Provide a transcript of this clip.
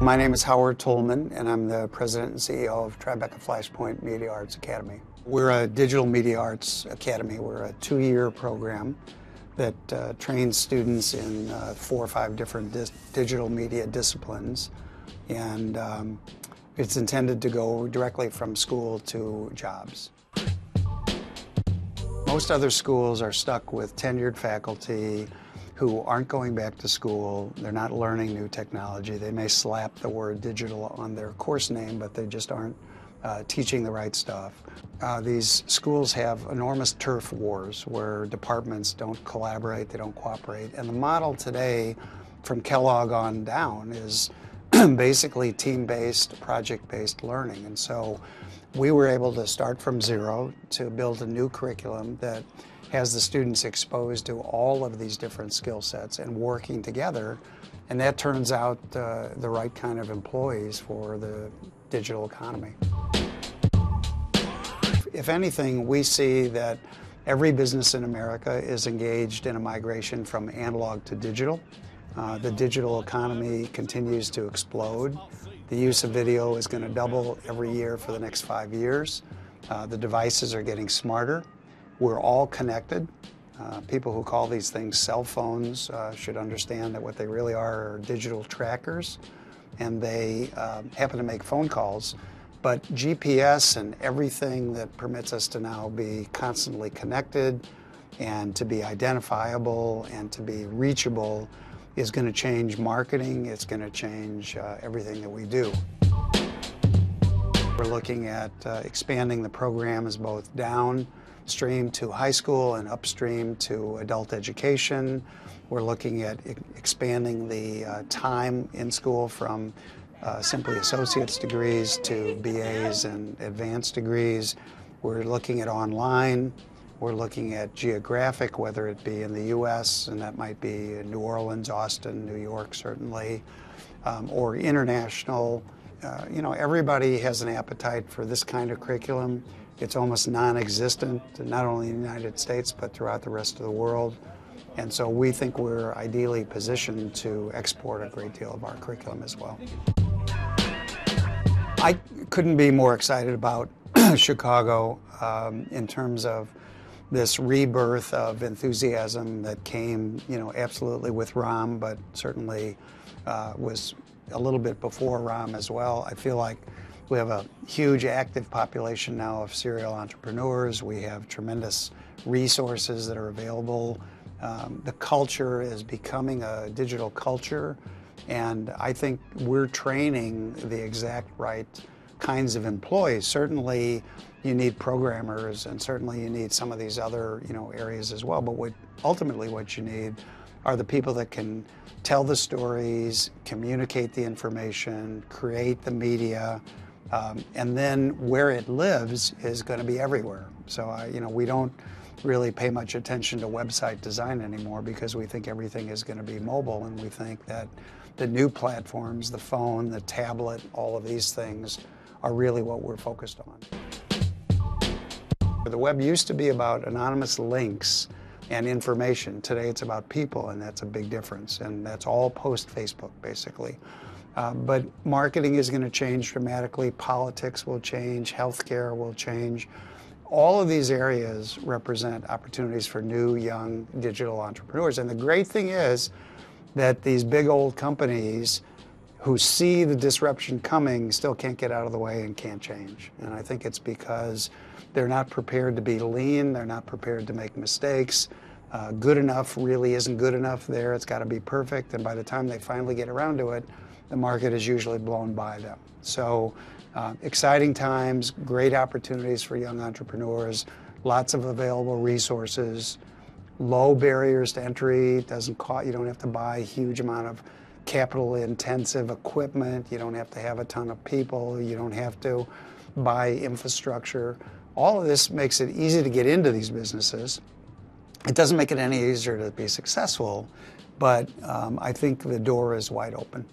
My name is Howard Tullman, and I'm the president and CEO of Tribeca Flashpoint Media Arts Academy. We're a digital media arts academy. We're a 2-year program that trains students in 4 or 5 different digital media disciplines, and it's intended to go directly from school to jobs. Most other schools are stuck with tenured faculty who aren't going back to school. They're not learning new technology. They may slap the word digital on their course name, but they just aren't teaching the right stuff. These schools have enormous turf wars where departments don't collaborate, they don't cooperate. And the model today from Kellogg on down is basically team-based, project-based learning. And so we were able to start from zero to build a new curriculum that has the students exposed to all of these different skill sets and working together, and that turns out the right kind of employees for the digital economy. If anything, we see that every business in America is engaged in a migration from analog to digital. The digital economy continues to explode. The use of video is going to double every year for the next 5 years. The devices are getting smarter. We're all connected. People who call these things cell phones should understand that what they really are digital trackers, and they happen to make phone calls. But GPS and everything that permits us to now be constantly connected and to be identifiable and to be reachable is going to change marketing. It's going to change everything that we do. We're looking at expanding the program as both downstream to high school and upstream to adult education. We're looking at expanding the time in school from simply associate's degrees to BAs and advanced degrees. We're looking at online. We're looking at geographic, whether it be in the U.S., and that might be in New Orleans, Austin, New York certainly, or international. You know, everybody has an appetite for this kind of curriculum. It's almost non-existent, not only in the United States, but throughout the rest of the world. And so we think we're ideally positioned to export a great deal of our curriculum as well. I couldn't be more excited about Chicago in terms of this rebirth of enthusiasm that came, you know, absolutely with ROM, but certainly was a little bit before ROM as well. I feel like we have a huge active population now of serial entrepreneurs. We have tremendous resources that are available. The culture is becoming a digital culture, and I think we're training the exact right kinds of employees. Certainly you need programmers, and certainly you need some of these other, you know, areas as well, but ultimately what you need are the people that can tell the stories, communicate the information, create the media, and then where it lives is going to be everywhere. So, you know, we don't really pay much attention to website design anymore because we think everything is going to be mobile, and we think that the new platforms, the phone, the tablet, all of these things are really what we're focused on. The web used to be about anonymous links and information. Today it's about people, and that's a big difference, and that's all post-Facebook basically. But marketing is going to change dramatically, politics will change, healthcare will change. All of these areas represent opportunities for new, young digital entrepreneurs. And the great thing is that these big old companies who see the disruption coming still can't get out of the way and can't change. And I think it's because they're not prepared to be lean, they're not prepared to make mistakes. Good enough really isn't good enough there, it's got to be perfect, and by the time they finally get around to it, the market is usually blown by them. So exciting times, great opportunities for young entrepreneurs, lots of available resources, low barriers to entry, doesn't cost, you don't have to buy a huge amount of capital intensive equipment, you don't have to have a ton of people, you don't have to buy infrastructure. All of this makes it easy to get into these businesses. It doesn't make it any easier to be successful, but I think the door is wide open.